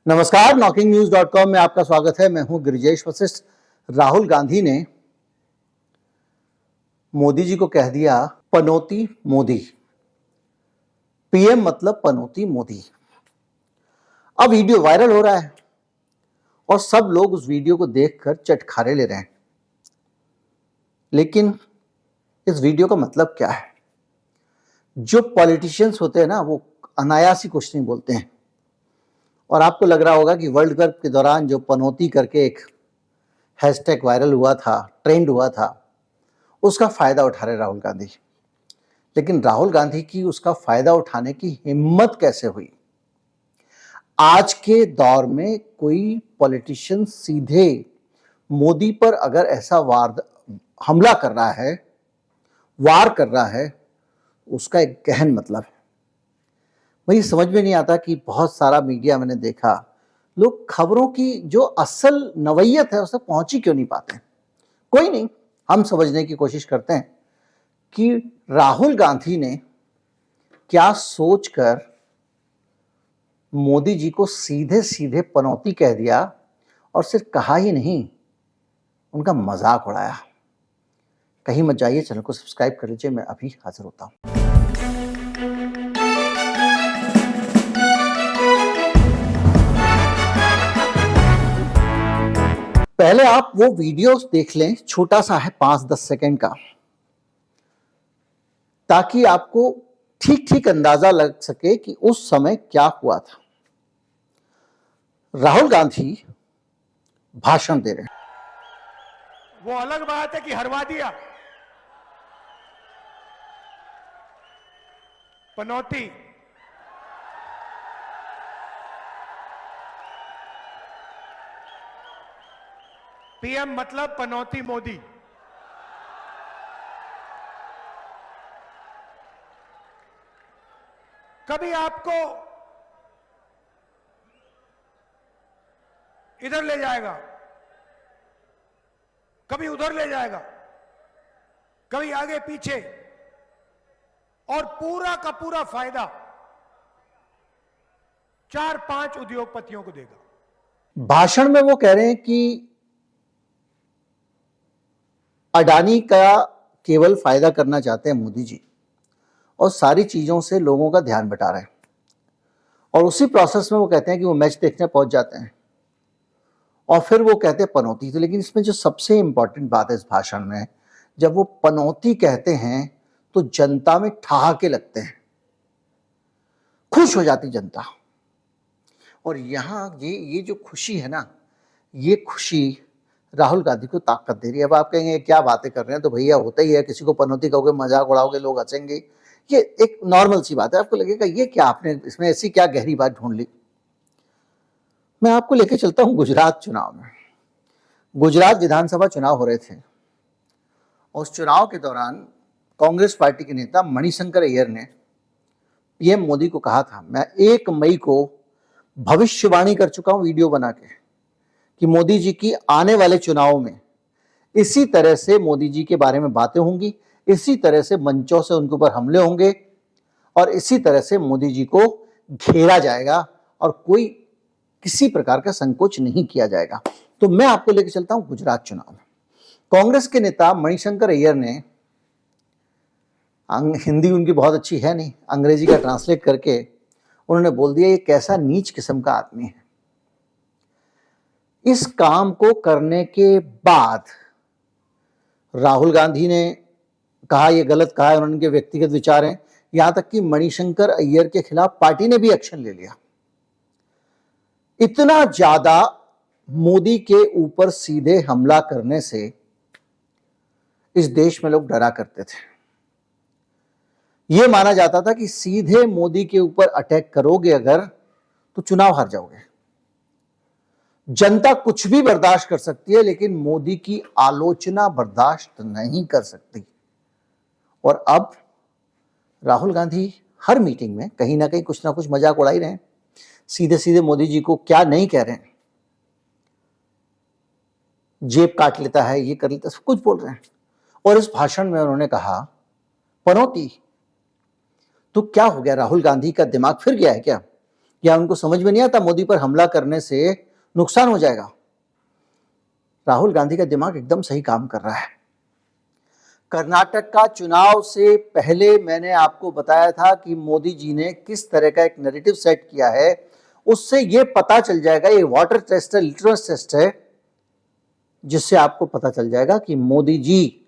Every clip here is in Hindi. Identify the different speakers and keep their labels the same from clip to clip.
Speaker 1: नमस्कार, knocking-news.com में आपका स्वागत है। मैं हूं गिरिजेश वशिष्ठ। राहुल गांधी ने मोदी जी को कह दिया पनौती मोदी। पीएम मतलब पनौती मोदी। अब वीडियो वायरल हो रहा है और सब लोग उस वीडियो को देखकर चटखारे ले रहे हैं। लेकिन इस वीडियो का मतलब क्या है? जो पॉलिटिशियंस होते हैं ना, वो अनायास ही कुछ नहीं बोलते हैं। और आपको लग रहा होगा कि वर्ल्ड कप के दौरान जो पनौती करके एक हैशटैग वायरल हुआ था, ट्रेंड हुआ था, उसका फायदा उठा रहे राहुल गांधी। लेकिन राहुल गांधी की उसका फायदा उठाने की हिम्मत कैसे हुई? आज के दौर में कोई पॉलिटिशियन सीधे मोदी पर अगर ऐसा हमला कर रहा है, वार कर रहा है, उसका एक गहन मतलब है। मुझे समझ में नहीं आता कि बहुत सारा मीडिया मैंने देखा, लोग खबरों की जो असल नवैयत है उस तक पहुंच ही क्यों नहीं पाते। कोई नहीं, हम समझने की कोशिश करते हैं कि राहुल गांधी ने क्या सोचकर मोदी जी को सीधे सीधे पनौती कह दिया, और सिर्फ कहा ही नहीं, उनका मजाक उड़ाया। कहीं मत जाइए, चैनल को सब्सक्राइब कर लीजिए। मैं अभी हाजिर होता हूं। पहले आप वो वीडियो देख लें, छोटा सा है, 5-10 सेकंड का, ताकि आपको ठीक ठीक अंदाजा लग सके कि उस समय क्या हुआ था। राहुल गांधी भाषण दे रहे हैं।
Speaker 2: वो अलग बात है कि हरवा दिया। पनौती पीएम मतलब पनौती मोदी। कभी आपको इधर ले जाएगा, कभी उधर ले जाएगा, कभी आगे पीछे, और पूरा का पूरा फायदा 4-5 उद्योगपतियों को देगा।
Speaker 1: भाषण में वो कह रहे हैं कि अडानी का केवल फायदा करना चाहते हैं मोदी जी, और सारी चीजों से लोगों का ध्यान बटा रहे हैं। और उसी प्रोसेस में वो कहते हैं कि वो मैच देखने पहुंच जाते हैं, और फिर वो कहते हैं पनौती। तो लेकिन इसमें जो सबसे इंपॉर्टेंट बात है इस भाषण में, जब वो पनौती कहते हैं तो जनता में ठहाके लगते हैं, खुश हो जाती जनता। और यहां ये जो खुशी है ना, ये खुशी राहुल गांधी को ताकत दे रही है। अब आप कहेंगे क्या बातें कर रहे हैं, तो भैया होता ही है, किसी को पनौती कहोगे, मजाक उड़ाओगे, लोग हंसेंगे, ये एक नॉर्मल सी बात है। आपको लगेगा ये क्या, आपने इसमें ऐसी क्या गहरी बात ढूंढ ली। मैं आपको लेके चलता हूं गुजरात चुनाव में। गुजरात विधानसभा चुनाव हो रहे थे, और उस चुनाव के दौरान कांग्रेस पार्टी के नेता मणिशंकर अय्यर ने पीएम मोदी को कहा था, मैं 1 मई को भविष्यवाणी कर चुका हूं वीडियो बना के, कि मोदी जी की आने वाले चुनाव में इसी तरह से मोदी जी के बारे में बातें होंगी, इसी तरह से मंचों से उनके ऊपर हमले होंगे, और इसी तरह से मोदी जी को घेरा जाएगा, और कोई किसी प्रकार का संकोच नहीं किया जाएगा। तो मैं आपको लेकर चलता हूं गुजरात चुनाव में। कांग्रेस के नेता मणिशंकर अय्यर ने, हिंदी उनकी बहुत अच्छी है नहीं, अंग्रेजी का ट्रांसलेट करके उन्होंने बोल दिया, ये कैसा नीच किस्म का आदमी है। इस काम को करने के बाद राहुल गांधी ने कहा ये गलत कहा है, उनके व्यक्तिगत विचार हैं। यहां तक कि मणिशंकर अय्यर के खिलाफ पार्टी ने भी एक्शन ले लिया। इतना ज्यादा मोदी के ऊपर सीधे हमला करने से इस देश में लोग डरा करते थे। यह माना जाता था कि सीधे मोदी के ऊपर अटैक करोगे अगर, तो चुनाव हार जाओगे। जनता कुछ भी बर्दाश्त कर सकती है, लेकिन मोदी की आलोचना बर्दाश्त नहीं कर सकती। और अब राहुल गांधी हर मीटिंग में कहीं ना कहीं कुछ ना कुछ मजाक उड़ा ही रहे हैं। सीधे सीधे मोदी जी को क्या नहीं कह रहे हैं, जेब काट लेता है, ये कर लेता है, सब कुछ बोल रहे हैं। और इस भाषण में उन्होंने कहा पनौती। तो क्या हो गया, राहुल गांधी का दिमाग फिर गया है क्या? क्या उनको समझ में नहीं आता मोदी पर हमला करने से नुकसान हो जाएगा? राहुल गांधी का दिमाग एकदम सही काम कर रहा है। कर्नाटक का चुनाव से पहले मैंने आपको बताया था कि मोदी जी ने किस तरह का एक नैरेटिव सेट किया है, उससे यह पता चल जाएगा, ये वाटर टेस्ट है, लिटरस टेस्ट है, जिससे आपको पता चल जाएगा कि मोदी जी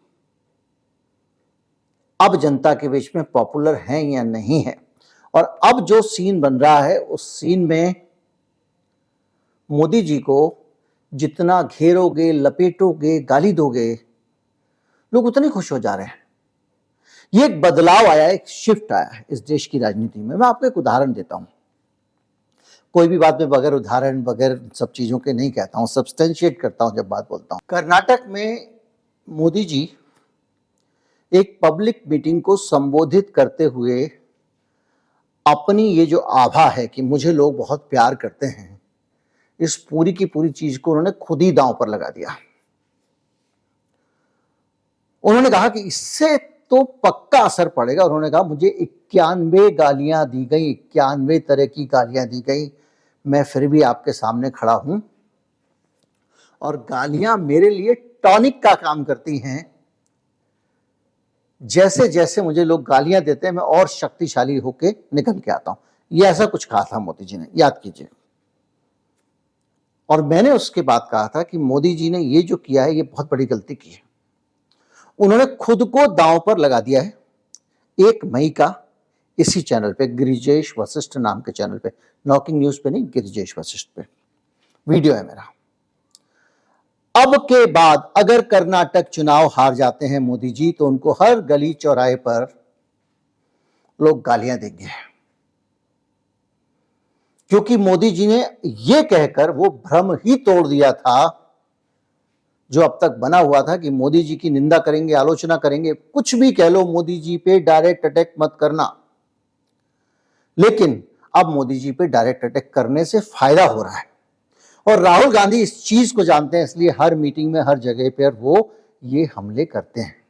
Speaker 1: अब जनता के बीच में पॉपुलर हैं या नहीं है। और अब जो सीन बन रहा है, उस सीन में मोदी जी को जितना घेरोगे, लपेटोगे, गाली दोगे, लोग उतने खुश हो जा रहे हैं। ये एक बदलाव आया है, एक शिफ्ट आया है इस देश की राजनीति में। मैं आपको एक उदाहरण देता हूं। कोई भी बात में बगैर उदाहरण, बगैर सब चीजों के नहीं कहता हूं, सब्सटेंशिएट करता हूं जब बात बोलता हूं। कर्नाटक में मोदी जी एक पब्लिक मीटिंग को संबोधित करते हुए अपनी ये जो आभा है कि मुझे लोग बहुत प्यार करते हैं, इस पूरी की पूरी चीज को उन्होंने खुद ही दांव पर लगा दिया। उन्होंने कहा कि इससे तो पक्का असर पड़ेगा। उन्होंने कहा मुझे 91 गालियां दी गई, 91 तरह की गालियां दी गई, मैं फिर भी आपके सामने खड़ा हूं और गालियां मेरे लिए टॉनिक का काम करती हैं। जैसे जैसे मुझे लोग गालियां देते हैं, मैं और शक्तिशाली होके निकल के आता हूं। ये ऐसा कुछ कहा था मोदी जी ने, याद कीजिए। और मैंने उसके बाद कहा था कि मोदी जी ने ये जो किया है, ये बहुत बड़ी गलती की है। उन्होंने खुद को दांव पर लगा दिया है। 1 मई का इसी चैनल पे, गिरिजेश वशिष्ठ नाम के चैनल पे, नॉकिंग न्यूज पे नहीं, गिरिजेश वशिष्ठ पे वीडियो है मेरा। अब के बाद अगर कर्नाटक चुनाव हार जाते हैं मोदी जी, तो उनको हर गली चौराहे पर लोग गालियां देंगे, क्योंकि मोदी जी ने यह कहकर वो भ्रम ही तोड़ दिया था जो अब तक बना हुआ था कि मोदी जी की निंदा करेंगे, आलोचना करेंगे, कुछ भी कह लो, मोदी जी पे डायरेक्ट अटैक मत करना। लेकिन अब मोदी जी पे डायरेक्ट अटैक करने से फायदा हो रहा है और राहुल गांधी इस चीज को जानते हैं, इसलिए हर मीटिंग में, हर जगह पर वो ये हमले करते हैं।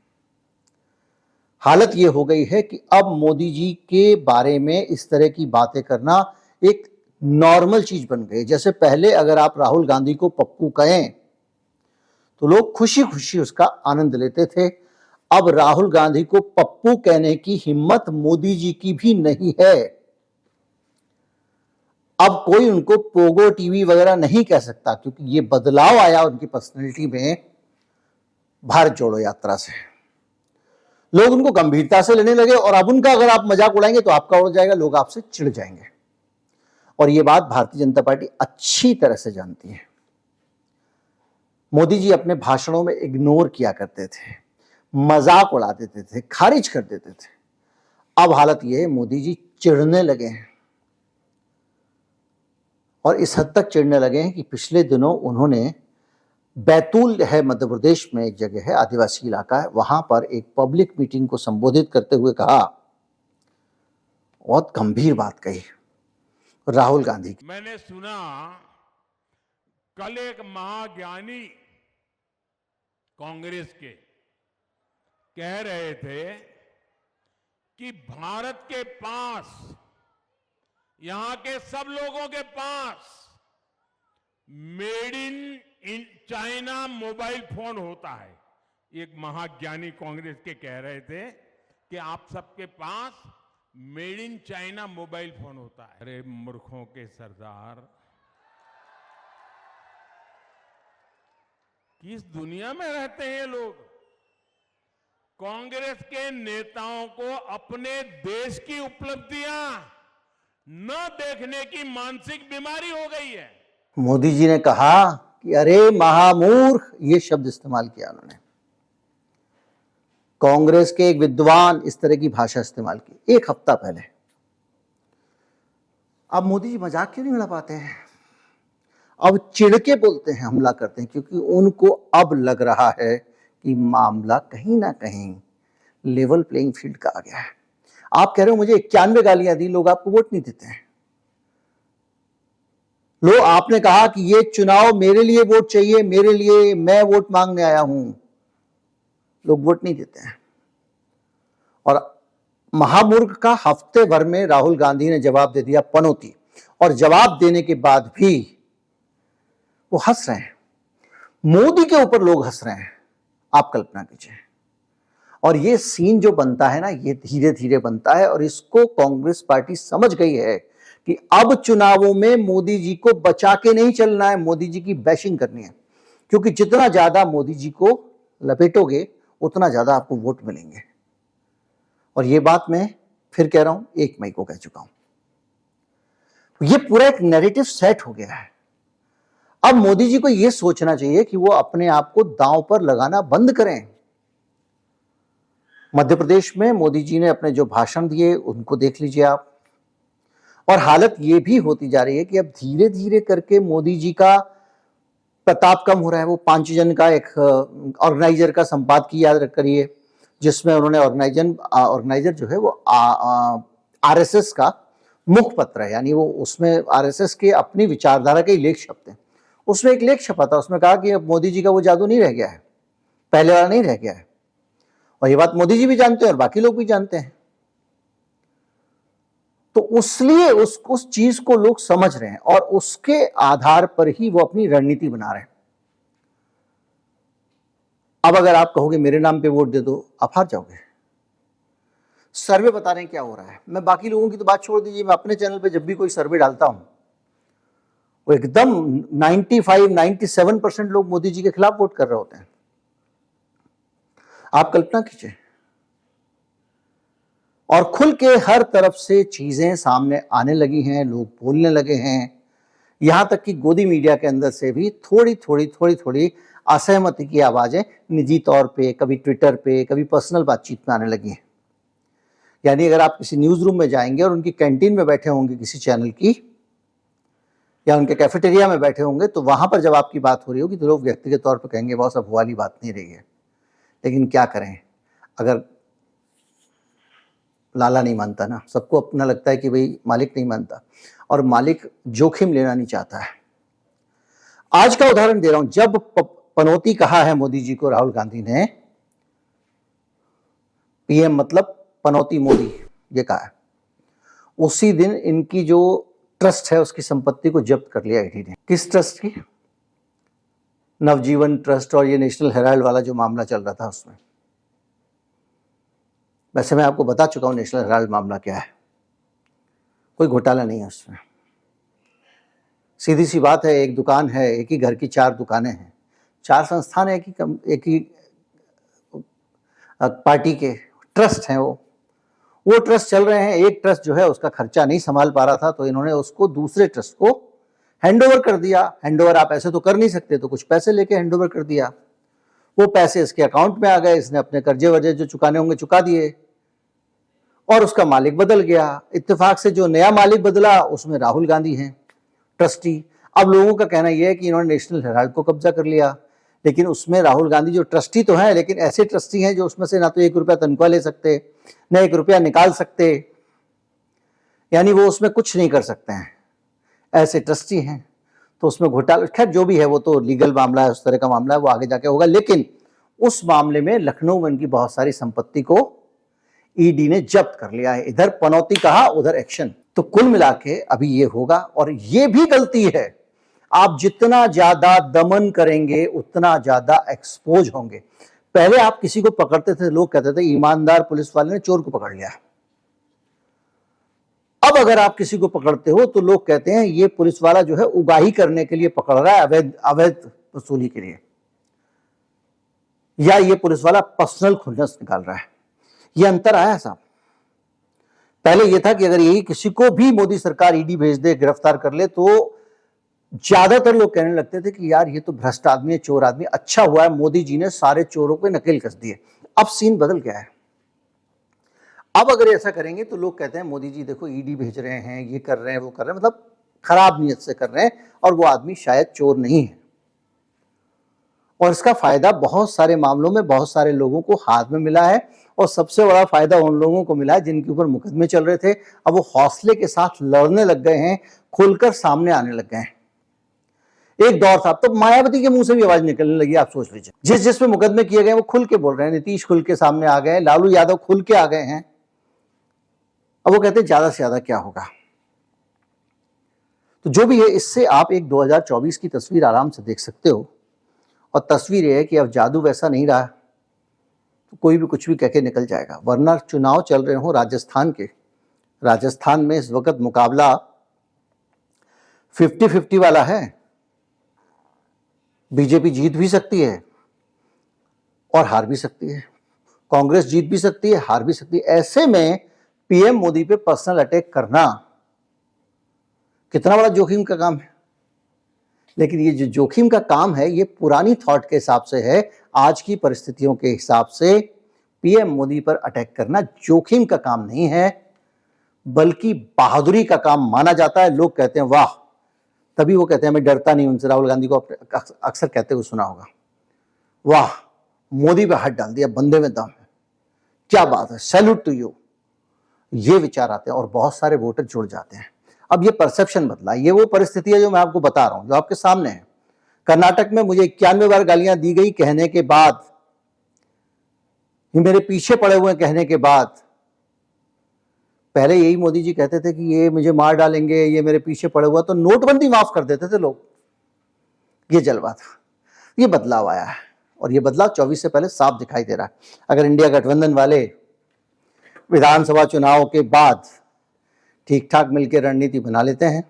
Speaker 1: हालत ये हो गई है कि अब मोदी जी के बारे में इस तरह की बातें करना एक नॉर्मल चीज बन गई। जैसे पहले अगर आप राहुल गांधी को पप्पू कहें तो लोग खुशी खुशी उसका आनंद लेते थे। अब राहुल गांधी को पप्पू कहने की हिम्मत मोदी जी की भी नहीं है। अब कोई उनको पोगो टीवी वगैरह नहीं कह सकता, क्योंकि ये बदलाव आया उनकी पर्सनैलिटी में भारत जोड़ो यात्रा से। लोग उनको गंभीरता से लेने लगे और अब उनका अगर आप मजाक उड़ाएंगे तो आपका उड़ जाएगा, लोग आपसे चिढ़ जाएंगे। और ये बात भारतीय जनता पार्टी अच्छी तरह से जानती है। मोदी जी अपने भाषणों में इग्नोर किया करते थे, मजाक उड़ा देते थे, खारिज कर देते थे। अब हालत यह है, मोदी जी चिढ़ने लगे हैं और इस हद तक चिढ़ने लगे हैं कि पिछले दिनों उन्होंने बैतूल है, मध्य प्रदेश में एक जगह है, आदिवासी इलाका है, वहां पर एक पब्लिक मीटिंग को संबोधित करते हुए कहा, बहुत गंभीर बात कही राहुल गांधी की।
Speaker 3: मैंने सुना कल एक महाज्ञानी कांग्रेस के कह रहे थे कि भारत के पास, यहां के सब लोगों के पास made in China mobile phone होता है। एक महाज्ञानी कांग्रेस के कह रहे थे कि आप सबके पास made in China mobile phone होता है। अरे मूर्खों के सरदार, किस दुनिया में रहते हैं ये लोग? कांग्रेस के नेताओं को अपने देश की उपलब्धियां न देखने की मानसिक बीमारी हो गई है।
Speaker 1: मोदी जी ने कहा कि अरे महामूर्ख, ये शब्द इस्तेमाल किया उन्होंने। कांग्रेस के एक विद्वान इस तरह की भाषा इस्तेमाल की 1 हफ्ता पहले। अब मोदी जी मजाक क्यों नहीं उड़ा पाते हैं? अब चिढ़ के बोलते हैं, हमला करते हैं, क्योंकि उनको अब लग रहा है कि मामला कहीं ना कहीं लेवल प्लेइंग फील्ड का आ गया है। आप कह रहे हो मुझे 91 गालियां दी, लोग आपको वोट नहीं देते हैं। लो, आपने कहा कि ये चुनाव मेरे लिए वोट चाहिए, मेरे लिए, मैं वोट मांगने आया हूं, लोग वोट नहीं देते हैं। और महामूर्ख का हफ्ते भर में राहुल गांधी ने जवाब दे दिया पनौती। और जवाब देने के बाद भी वो हंस रहे हैं। मोदी के ऊपर लोग हंस रहे हैं, आप कल्पना कीजिए। और ये सीन जो बनता है ना, ये धीरे धीरे बनता है और इसको कांग्रेस पार्टी समझ गई है कि अब चुनावों में मोदी जी को बचा के नहीं चलना है, मोदी जी की बैशिंग करनी है। क्योंकि जितना ज्यादा मोदी जी को लपेटोगे उतना ज्यादा आपको वोट मिलेंगे। और ये बात मैं फिर कह रहा हूं, 1 मई को कह चुका हूं। ये पूरा एक नैरेटिव सेट हो गया है। अब मोदी जी को यह सोचना चाहिए कि वो अपने आप को दांव पर लगाना बंद करें। मध्य प्रदेश में मोदी जी ने अपने जो भाषण दिए उनको देख लीजिए आप। और हालत ये भी होती जा रही है कि अब धीरे धीरे करके मोदी जी का प्रताप कम हो रहा है। वो 5 जन का एक ऑर्गेनाइजर का संपादकीय याद करिए, जिसमें उन्होंने ऑर्गेनाइजर जो है वो आरएसएस का मुखपत्र है, यानी वो उसमें आरएसएस के अपनी विचारधारा के लेख छपते हैं। उसमें एक लेख छपा था, उसमें कहा कि अब मोदी जी का वो जादू नहीं रह गया है, पहले वाला नहीं रह गया है। और ये बात मोदी जी भी जानते हैं और बाकी लोग भी जानते हैं। तो इसलिए उस चीज को लोग समझ रहे हैं और उसके आधार पर ही वो अपनी रणनीति बना रहे हैं। अब अगर आप कहोगे मेरे नाम पे वोट दे दो, आप हार जाओगे। सर्वे बता रहे हैं क्या हो रहा है। मैं बाकी लोगों की तो बात छोड़ दीजिए, मैं अपने चैनल पे जब भी कोई सर्वे डालता हूं वो एकदम 95-97% लोग मोदी जी के खिलाफ वोट कर रहे होते हैं। आप कल्पना कीजिए। और खुल के हर तरफ से चीजें सामने आने लगी हैं, लोग बोलने लगे हैं। यहां तक कि गोदी मीडिया के अंदर से भी थोड़ी थोड़ी असहमति की आवाजें निजी तौर पे, कभी ट्विटर पे, कभी पर्सनल बातचीत में आने लगी हैं। यानी अगर आप किसी न्यूज रूम में जाएंगे और उनकी कैंटीन में बैठे होंगे किसी चैनल की, या उनके कैफेटेरिया में बैठे होंगे, तो वहां पर जब आपकी बात हो रही होगी तो लोग व्यक्तिगत तौर पर कहेंगे बहुत अब वाली बात नहीं रही है। लेकिन क्या करें, अगर लाला नहीं मानता ना, सबको अपना लगता है कि भाई मालिक नहीं मानता, और मालिक जोखिम लेना नहीं चाहता है। आज का उदाहरण दे रहा हूं, जब पनौती कहा है मोदी जी को राहुल गांधी ने, पीएम मतलब पनौती मोदी ये कहा है, उसी दिन इनकी जो ट्रस्ट है उसकी संपत्ति को जब्त कर लिया ईडी ने। किस ट्रस्ट की? नवजीवन ट्रस्ट और ये नेशनल हेराल्ड वाला जो मामला चल रहा था उसमें। वैसे मैं आपको बता चुका हूं नेशनल हेराल्ड मामला क्या है, कोई घोटाला नहीं है उसमें। सीधी सी बात है, एक दुकान है, एक ही घर की 4 दुकानें हैं, 4 संस्थान है, एक ही पार्टी के ट्रस्ट हैं। वो ट्रस्ट चल रहे हैं। एक ट्रस्ट जो है उसका खर्चा नहीं संभाल पा रहा था, तो इन्होंने उसको दूसरे ट्रस्ट को हैंडओवर कर दिया। हैंडओवर आप ऐसे तो कर नहीं सकते, तो कुछ पैसे लेके हैंडओवर कर दिया। वो पैसे इसके अकाउंट में आ गए, इसने अपने कर्जे वर्जे जो चुकाने होंगे चुका दिए, और उसका मालिक बदल गया। इत्तेफाक से जो नया मालिक बदला उसमें राहुल गांधी हैं ट्रस्टी। अब लोगों का कहना यह है कि इन्होंने नेशनल हेराल्ड को कब्जा कर लिया, लेकिन उसमें राहुल गांधी जो ट्रस्टी तो हैं, लेकिन ऐसे ट्रस्टी हैं जो उसमें से ना तो 1 रुपया तनख्वाह ले सकते, न 1 रुपया निकाल सकते, यानी वो उसमें कुछ नहीं कर सकते हैं, ऐसे ट्रस्टी हैं। तो उसमें घोटाला, खैर जो भी है वो तो लीगल मामला है, उस तरह का मामला है, वो आगे जाके होगा। लेकिन उस मामले में लखनऊ में इनकी बहुत सारी संपत्ति को ईडी ने जब्त कर लिया है। इधर पनौती कहा, उधर एक्शन। तो कुल मिला के अभी ये होगा, और ये भी गलती है। आप जितना ज्यादा दमन करेंगे उतना ज्यादा एक्सपोज होंगे। पहले आप किसी को पकड़ते थे, लोग कहते थे ईमानदार पुलिस वाले ने चोर को पकड़ लिया। अब अगर आप किसी को पकड़ते हो तो लोग कहते हैं ये पुलिस वाला जो है उगाही करने के लिए पकड़ रहा है, अवैध वसूली के लिए, या ये पुलिस वाला पर्सनल खुन्नस निकाल रहा है। ये अंतर आया साहब। पहले ये था कि अगर यही किसी को भी मोदी सरकार ईडी भेज दे, गिरफ्तार कर ले, तो ज्यादातर लोग कहने लगते थे कि यार ये तो भ्रष्ट आदमी है, चोर आदमी, अच्छा हुआ है मोदी जी ने सारे चोरों पे नकेल कस दिए। अब सीन बदल गया है। अब अगर ऐसा करेंगे तो लोग कहते हैं मोदी जी देखो ईडी भेज रहे हैं, ये कर रहे हैं, वो कर रहे हैं, मतलब खराब नीयत से कर रहे हैं, और वो आदमी शायद चोर नहीं है। और इसका फायदा बहुत सारे मामलों में बहुत सारे लोगों को हाथ में मिला है, और सबसे बड़ा फायदा उन लोगों को मिला है जिनके ऊपर मुकदमे चल रहे थे। अब वो हौसले के साथ लड़ने लग गए हैं, खुलकर सामने आने लग गए हैं। एक दौर था तो मायावती के मुंह से भी आवाज निकलने लगी, आप सोच लीजिए। जिस पे मुकदमे किए गए वो खुल के बोल रहे हैं। नीतीश खुल के सामने आ गए, लालू यादव खुल के आ गए हैं। अब वो कहते हैं ज्यादा से ज्यादा क्या होगा। तो जो भी है, इससे आप एक 2024 की तस्वीर आराम से देख सकते हो। और तस्वीर ये है कि अब जादू वैसा नहीं रहा, तो कोई भी कुछ भी कह के निकल जाएगा। वरना चुनाव चल रहे हो राजस्थान के, राजस्थान में इस वक्त मुकाबला 50-50 वाला है। बीजेपी जीत भी सकती है और हार भी सकती है, कांग्रेस जीत भी सकती है, हार भी सकती है। ऐसे में पीएम मोदी पे पर्सनल अटैक करना कितना बड़ा जोखिम का काम है। लेकिन ये जो जोखिम का काम है, ये पुरानी थॉट के हिसाब से है। आज की परिस्थितियों के हिसाब से पीएम मोदी पर अटैक करना जोखिम का काम नहीं है, बल्कि बहादुरी का काम माना जाता है। लोग कहते हैं वाह, तभी वो कहते हैं मैं डरता नहीं उनसे। राहुल गांधी को अक्सर कहते हुए सुना होगा, वाह मोदी पे हाथ डाल दिया, बंदे में दम है, क्या बात है, सैल्यूट टू यू। ये विचार आते हैं और बहुत सारे वोटर जुड़ जाते हैं। अब ये परसेप्शन बदला, ये वो परिस्थिति है जो मैं आपको बता रहा हूं, जो आपके सामने है। कर्नाटक में मुझे 91 बार गालियां दी गई कहने के बाद, ये मेरे पीछे पड़े हुए कहने के बाद। पहले यही मोदी जी कहते थे कि ये मुझे मार डालेंगे, ये मेरे पीछे पड़े हुआ, तो नोटबंदी माफ कर देते थे लोग। ये जलवा था। ये बदलाव आया है और ये बदलाव 24 से पहले साफ दिखाई दे रहा है। अगर इंडिया गठबंधन वाले विधानसभा चुनाव के बाद ठीक ठाक मिलकर रणनीति बना लेते हैं,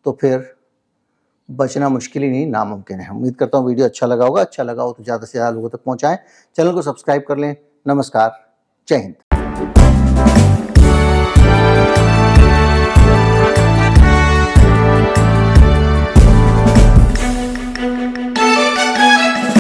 Speaker 1: तो फिर बचना मुश्किल ही नहीं, नामुमकिन है। उम्मीद करता हूँ वीडियो अच्छा लगा होगा। अच्छा लगा हो तो ज़्यादा से ज़्यादा लोगों तक पहुँचाएं। चैनल को सब्सक्राइब कर लें। नमस्कार, जय हिंद।